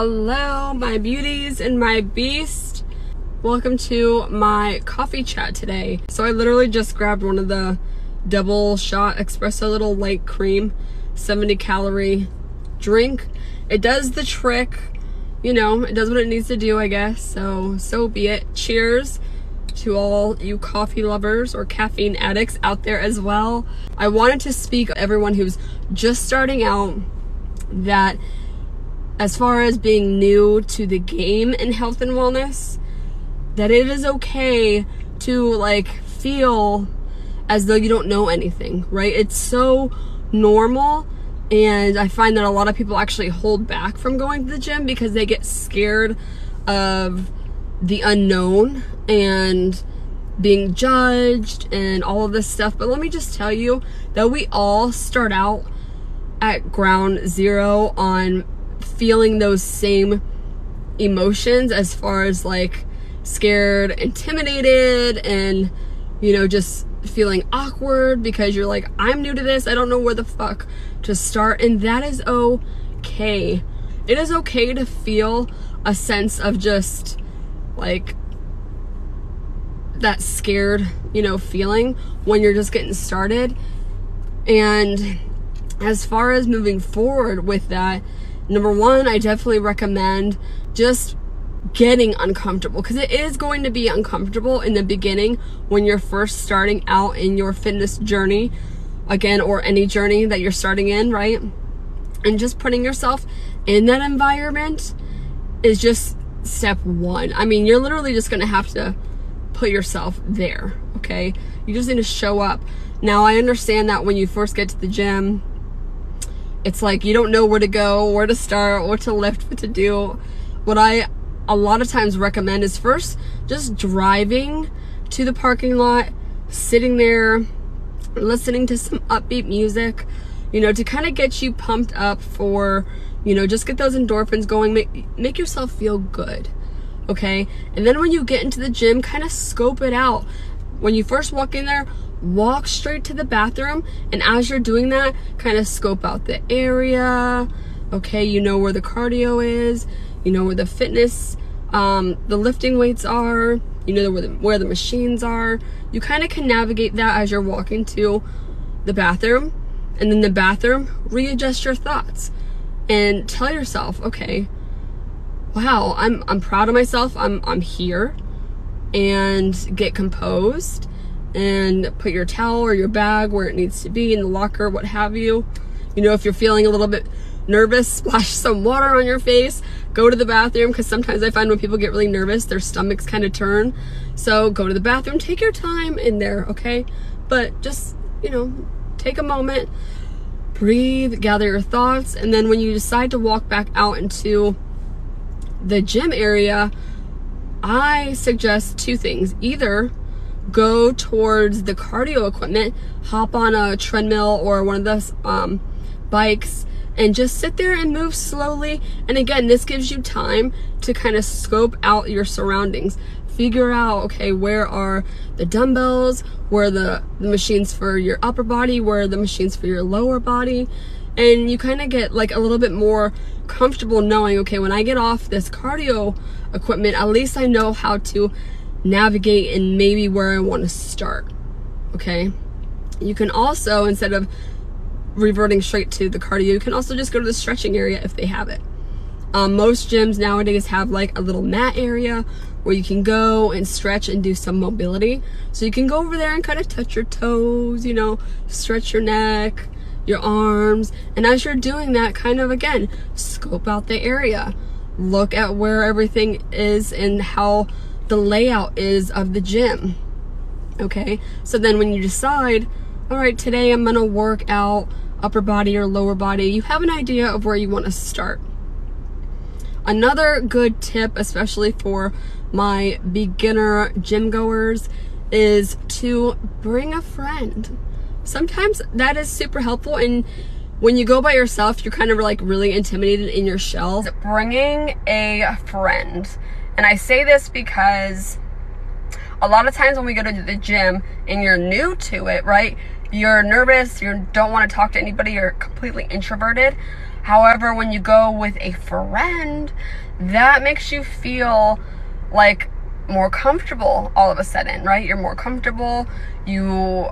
Hello, my beauties and my beast. Welcome to my coffee chat today. So I literally just grabbed one of the double shot espresso little light cream 70 calorie drink. It does the trick, you know, it does what it needs to do, I guess. So be it. Cheers to all you coffee lovers or caffeine addicts out there as well. I wanted to speak to everyone who's just starting out that as far as being new to the game in health and wellness, that it is okay to like feel as though you don't know anything, right? It's so normal, and I find that a lot of people actually hold back from going to the gym because they get scared of the unknown and being judged and all of this stuff. But let me just tell you that we all start out at ground zero on feeling those same emotions, as far as like scared, intimidated, and you know, just feeling awkward because you're like, I'm new to this, I don't know where the fuck to start. And that is okay. It is okay to feel a sense of just like that scared, you know, feeling when you're just getting started. And as far as moving forward with that, number one, I definitely recommend just getting uncomfortable, because it is going to be uncomfortable in the beginning when you're first starting out in your fitness journey, again, or any journey that you're starting in, right? And just putting yourself in that environment is just step one. I mean, you're literally just gonna have to put yourself there, okay? You just need to show up. Now, I understand that when you first get to the gym, it's like you don't know where to go, where to start, what to lift, what to do. What I a lot of times recommend is first just driving to the parking lot, sitting there, listening to some upbeat music, you know, to kind of get you pumped up for, you know, just get those endorphins going, make yourself feel good, okay? And then when you get into the gym, kind of scope it out. When you first walk in there, walk straight to the bathroom, and as you're doing that, kind of scope out the area, okay? You know where the cardio is, you know where the fitness, the lifting weights are, you know where the machines are. You kind of can navigate that as you're walking to the bathroom, and then the bathroom, readjust your thoughts and tell yourself, okay, wow, I'm proud of myself, I'm here, and get composed and put your towel or your bag where it needs to be, in the locker, what have you. You know, if you're feeling a little bit nervous, splash some water on your face, go to the bathroom, because sometimes I find when people get really nervous, their stomachs kind of turn. So go to the bathroom, take your time in there, okay? But just, you know, take a moment, breathe, gather your thoughts, and then when you decide to walk back out into the gym area, I suggest two things. Either go towards the cardio equipment, hop on a treadmill or one of those bikes, and just sit there and move slowly. And again, this gives you time to kind of scope out your surroundings, figure out, okay, where are the dumbbells, where are the machines for your upper body, where are the machines for your lower body. And you kind of get like a little bit more comfortable knowing, okay, when I get off this cardio equipment, at least I know how to navigate and maybe where I want to start, okay? You can also, instead of reverting straight to the cardio, you can also just go to the stretching area if they have it. Most gyms nowadays have like a little mat area where you can go and stretch and do some mobility. So you can go over there and kind of touch your toes, you know, stretch your neck, your arms, and as you're doing that, kind of again, scope out the area. Look at where everything is and how the layout is of the gym, okay? So then when you decide, all right, today I'm gonna work out upper body or lower body, you have an idea of where you want to start. Another good tip, especially for my beginner gym goers, is to bring a friend. Sometimes that is super helpful, and when you go by yourself, you're kind of like really intimidated in your shell. Bringing a friend. And I say this because a lot of times when we go to the gym and you're new to it, right? You're nervous, you don't want to talk to anybody, you're completely introverted. However, when you go with a friend, that makes you feel like more comfortable all of a sudden, right? You're more comfortable. You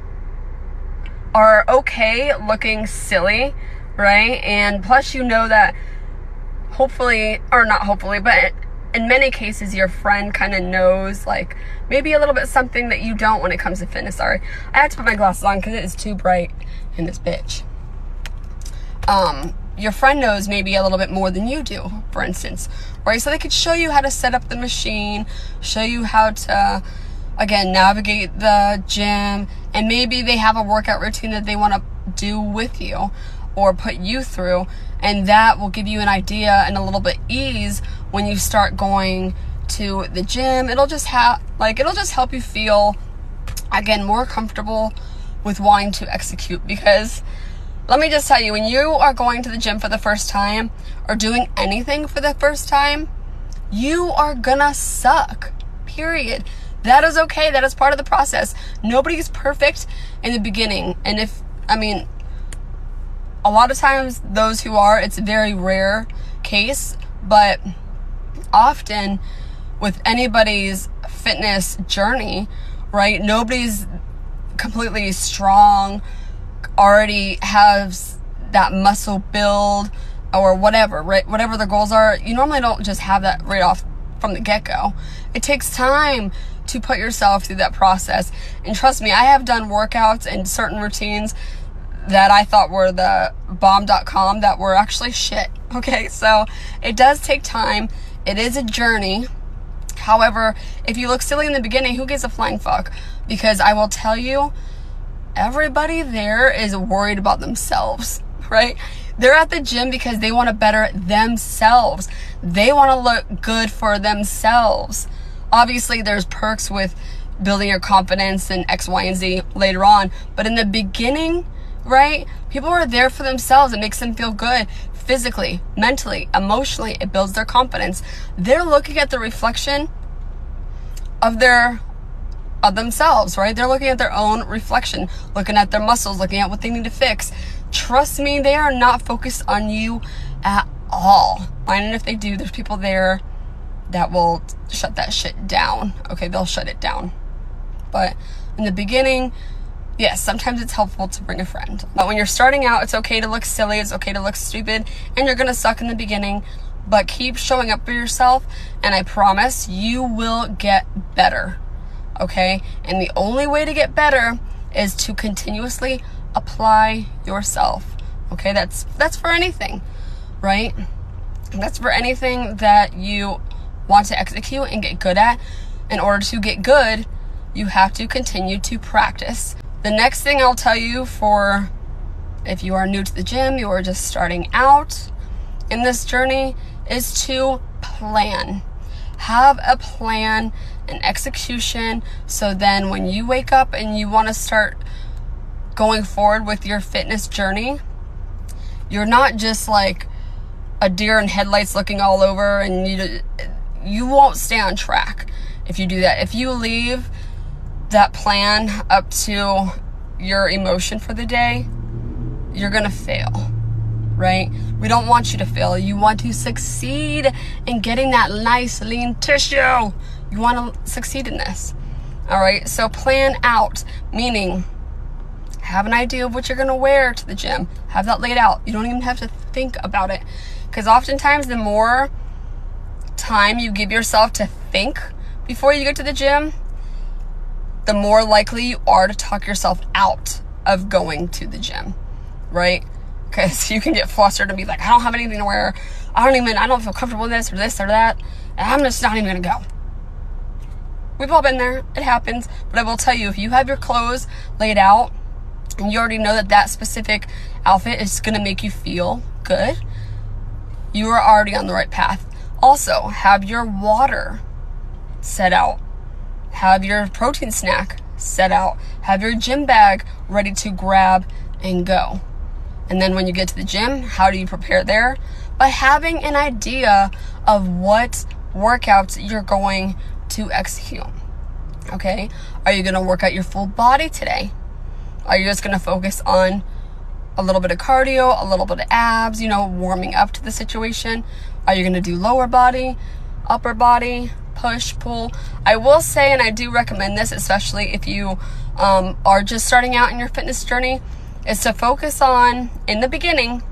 are okay looking silly, right? And plus, you know that hopefully, or not hopefully, but in many cases, your friend kind of knows, like, maybe a little bit something that you don't when it comes to fitness. Sorry, I had to put my glasses on because it is too bright in this bitch. Your friend knows maybe a little bit more than you do, for instance, right? So they could show you how to set up the machine, show you how to, again, navigate the gym, and maybe they have a workout routine that they want to do with you or put you through, and that will give you an idea and a little bit ease when you start going to the gym. It'll just help you feel, again, more comfortable with wanting to execute. Because let me just tell you, when you are going to the gym for the first time or doing anything for the first time, you are gonna suck, period. That is okay. That is part of the process. Nobody's perfect in the beginning. And a lot of times those who are, it's a very rare case, but often with anybody's fitness journey, right, nobody's completely strong, already has that muscle build or whatever, right? Whatever their goals are, you normally don't just have that right off from the get-go. It takes time to put yourself through that process. And trust me, I have done workouts and certain routines that I thought were the bomb.com that were actually shit. Okay, so it does take time. It is a journey. However, if you look silly in the beginning, who gives a flying fuck? Because I will tell you, everybody there is worried about themselves, right? They're at the gym because they want to better themselves. They want to look good for themselves. Obviously, there's perks with building your confidence and X, Y, and Z later on. But in the beginning, right, people are there for themselves. It makes them feel good physically, mentally, emotionally. It builds their confidence. They're looking at the reflection of themselves, right? They're looking at their own reflection, looking at their muscles, looking at what they need to fix. Trust me, they are not focused on you at all. And if they do, there's people there that will shut that shit down. Okay, they'll shut it down. But in the beginning, yes, sometimes it's helpful to bring a friend. But when you're starting out, it's okay to look silly, it's okay to look stupid, and you're gonna suck in the beginning, but keep showing up for yourself, and I promise you will get better, okay? And the only way to get better is to continuously apply yourself, okay? That's for anything, right? That's for anything that you want to execute and get good at. In order to get good, you have to continue to practice. The next thing I'll tell you, for if you are new to the gym, you are just starting out in this journey, is to plan. Have a plan, an execution, so then when you wake up and you want to start going forward with your fitness journey, you're not just like a deer in headlights looking all over, and you won't stay on track if you do that. If you leave that plan up to your emotion for the day, you're gonna fail, right? We don't want you to fail. You want to succeed in getting that nice lean tissue. You want to succeed in this. All right, so plan out, meaning have an idea of what you're gonna wear to the gym. Have that laid out. You don't even have to think about it, because oftentimes the more time you give yourself to think before you get to the gym, the more likely you are to talk yourself out of going to the gym, right? Because you can get flustered and be like, I don't have anything to wear. I don't feel comfortable with this or that. And I'm just not even gonna go. We've all been there. It happens. But I will tell you, if you have your clothes laid out and you already know that that specific outfit is gonna make you feel good, you are already on the right path. Also, have your water set out. Have your protein snack set out. Have your gym bag ready to grab and go. And then when you get to the gym, how do you prepare there? By having an idea of what workouts you're going to execute. Okay? Are you going to work out your full body today? Are you just going to focus on a little bit of cardio, a little bit of abs, you know, warming up to the situation. Are you going to do lower body, upper body, push, pull? I will say, and I do recommend this, especially if you are just starting out in your fitness journey, is to focus on, in the beginning,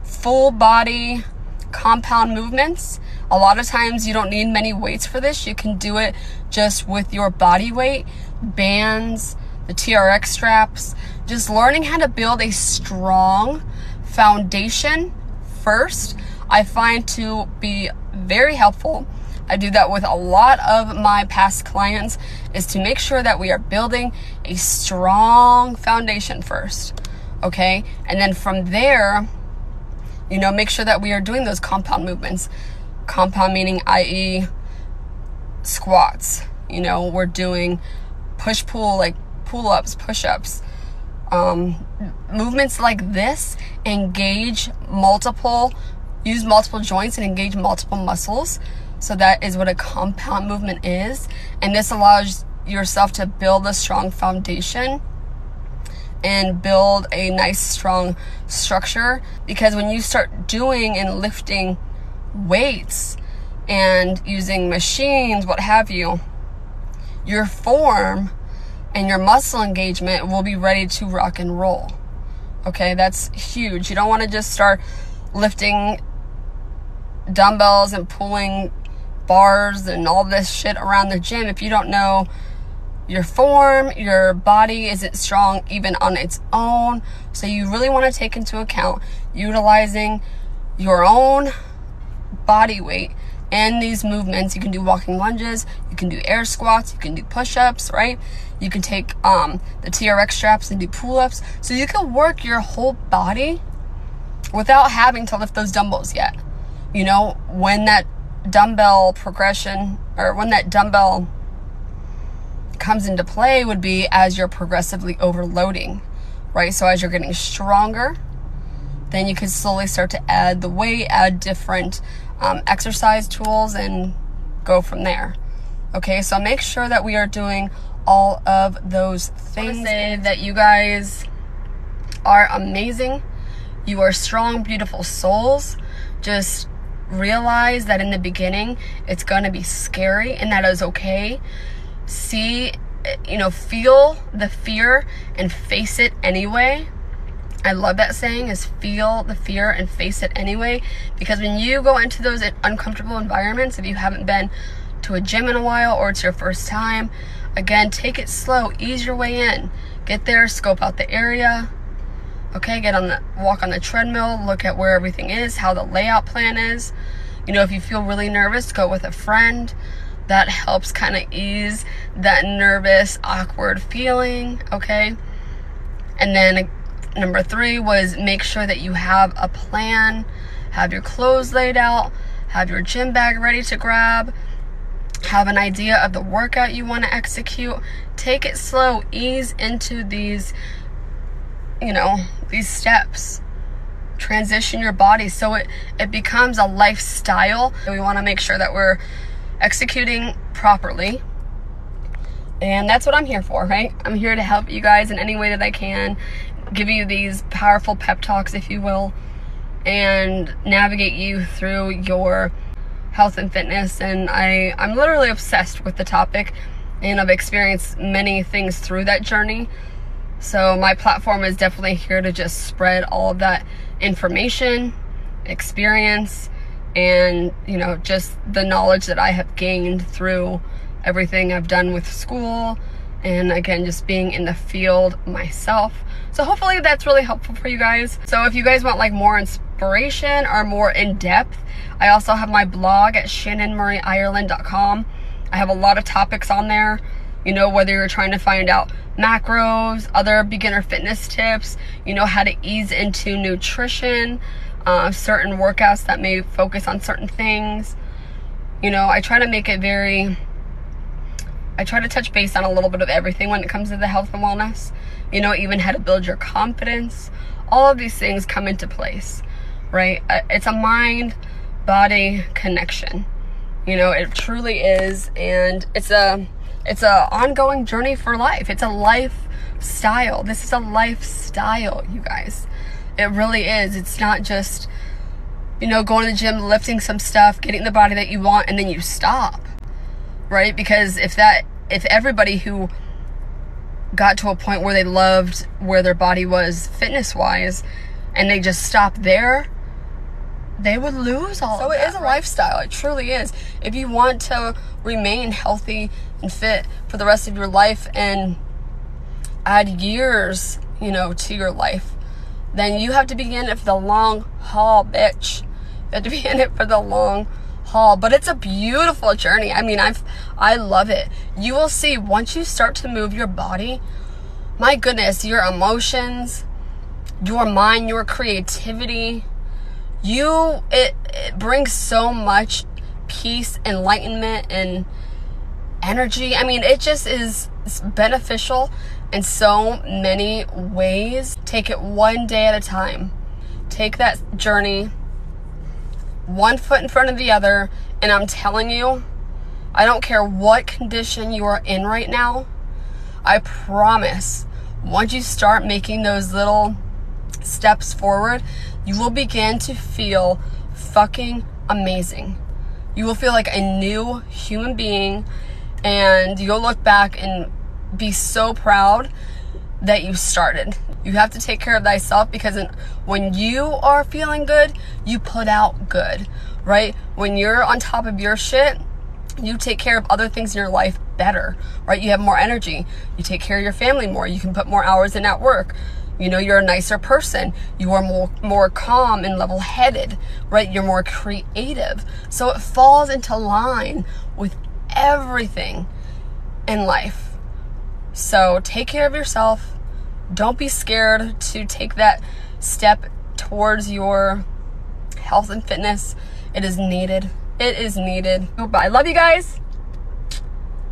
full body compound movements. A lot of times you don't need many weights for this. You can do it just with your body weight, bands, the TRX straps, just learning how to build a strong foundation first, I find to be very helpful. I do that with a lot of my past clients, is to make sure that we are building a strong foundation first, okay? And then from there, you know, make sure that we are doing those compound movements. Compound meaning, i.e. squats. You know, we're doing push-pull, like pull-ups, push-ups. Movements like this engage use multiple joints and engage multiple muscles. So that is what a compound movement is. And this allows yourself to build a strong foundation and build a nice, strong structure. Because when you start doing and lifting weights and using machines, what have you, your form and your muscle engagement will be ready to rock and roll. Okay, that's huge. You don't want to just start lifting dumbbells and pulling bars and all this shit around the gym if you don't know your form, your body isn't strong even on its own. So you really want to take into account utilizing your own body weight and these movements. You can do walking lunges, you can do air squats, you can do push-ups, right? You can take the TRX straps and do pull-ups. So you can work your whole body without having to lift those dumbbells yet. You know, when that dumbbell progression, or when that dumbbell comes into play, would be as you're progressively overloading, right? So as you're getting stronger, then you can slowly start to add the weight, add different exercise tools, and go from there. Okay, so make sure that we are doing all of those things. I want to say that you guys are amazing. You are strong, beautiful souls. Just realize that in the beginning, it's going to be scary, and that is okay. Feel the fear and face it anyway. I love that saying, is feel the fear and face it anyway. Because when you go into those uncomfortable environments, if you haven't been to a gym in a while or it's your first time, again, take it slow, ease your way in. Get there, scope out the area. Okay, walk on the treadmill, look at where everything is, how the layout plan is. You know, if you feel really nervous, go with a friend. That helps kind of ease that nervous, awkward feeling, okay? And then number 3 was make sure that you have a plan, have your clothes laid out, have your gym bag ready to grab, have an idea of the workout you want to execute. Take it slow, ease into these steps. Transition your body so it becomes a lifestyle. We want to make sure that we're executing properly. And that's what I'm here for, right? I'm here to help you guys in any way that I can, give you these powerful pep talks, if you will, and navigate you through your health and fitness. And I'm literally obsessed with the topic, and I've experienced many things through that journey. So my platform is definitely here to just spread all of that information, experience, and just the knowledge that I have gained through everything I've done with school, and again, just being in the field myself. So hopefully that's really helpful for you guys. So if you guys want like more inspiration or more in depth, I also have my blog at shannonmurrayireland.com. I have a lot of topics on there. Whether you're trying to find out macros, other beginner fitness tips, how to ease into nutrition, certain workouts that may focus on certain things. I try to make it I try to touch base on a little bit of everything when it comes to the health and wellness. Even how to build your confidence. All of these things come into place, right? It's a mind-body connection. It truly is, and it's a ongoing journey for life. It's a life lifestyle. This is a lifestyle, you guys. It really is. It's not just, you know, going to the gym, lifting some stuff, getting the body that you want, and then you stop, right? Because if everybody who got to a point where they loved where their body was fitness-wise, and they just stopped there, they would lose all of that. So it is a lifestyle. It truly is. If you want to remain healthy and fit for the rest of your life and add years, you know, to your life, then you have to be in it for the long haul, bitch. You have to be in it for the long haul. But it's a beautiful journey. I mean, I love it. You will see once you start to move your body, my goodness, your emotions, your mind, your creativity, it brings so much peace, enlightenment, and energy. I mean, it just is beneficial in so many ways. Take it one day at a time. Take that journey one foot in front of the other, and I'm telling you, I don't care what condition you are in right now, I promise, once you start making those little steps forward, you will begin to feel fucking amazing. You will feel like a new human being, and you'll look back and be so proud that you started. You have to take care of thyself, because when you are feeling good, you put out good, right? When you're on top of your shit, you take care of other things in your life better, right? You have more energy. You take care of your family more. You can put more hours in at work. You know, you're a nicer person. You are more calm and level-headed, right? You're more creative. So it falls into line with everything in life. So take care of yourself. Don't be scared to take that step towards your health and fitness. It is needed. It is needed. But I love you guys.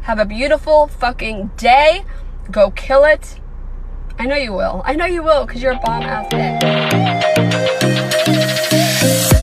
Have a beautiful fucking day. Go kill it. I know you will. I know you will, because you're a bomb ass bitch.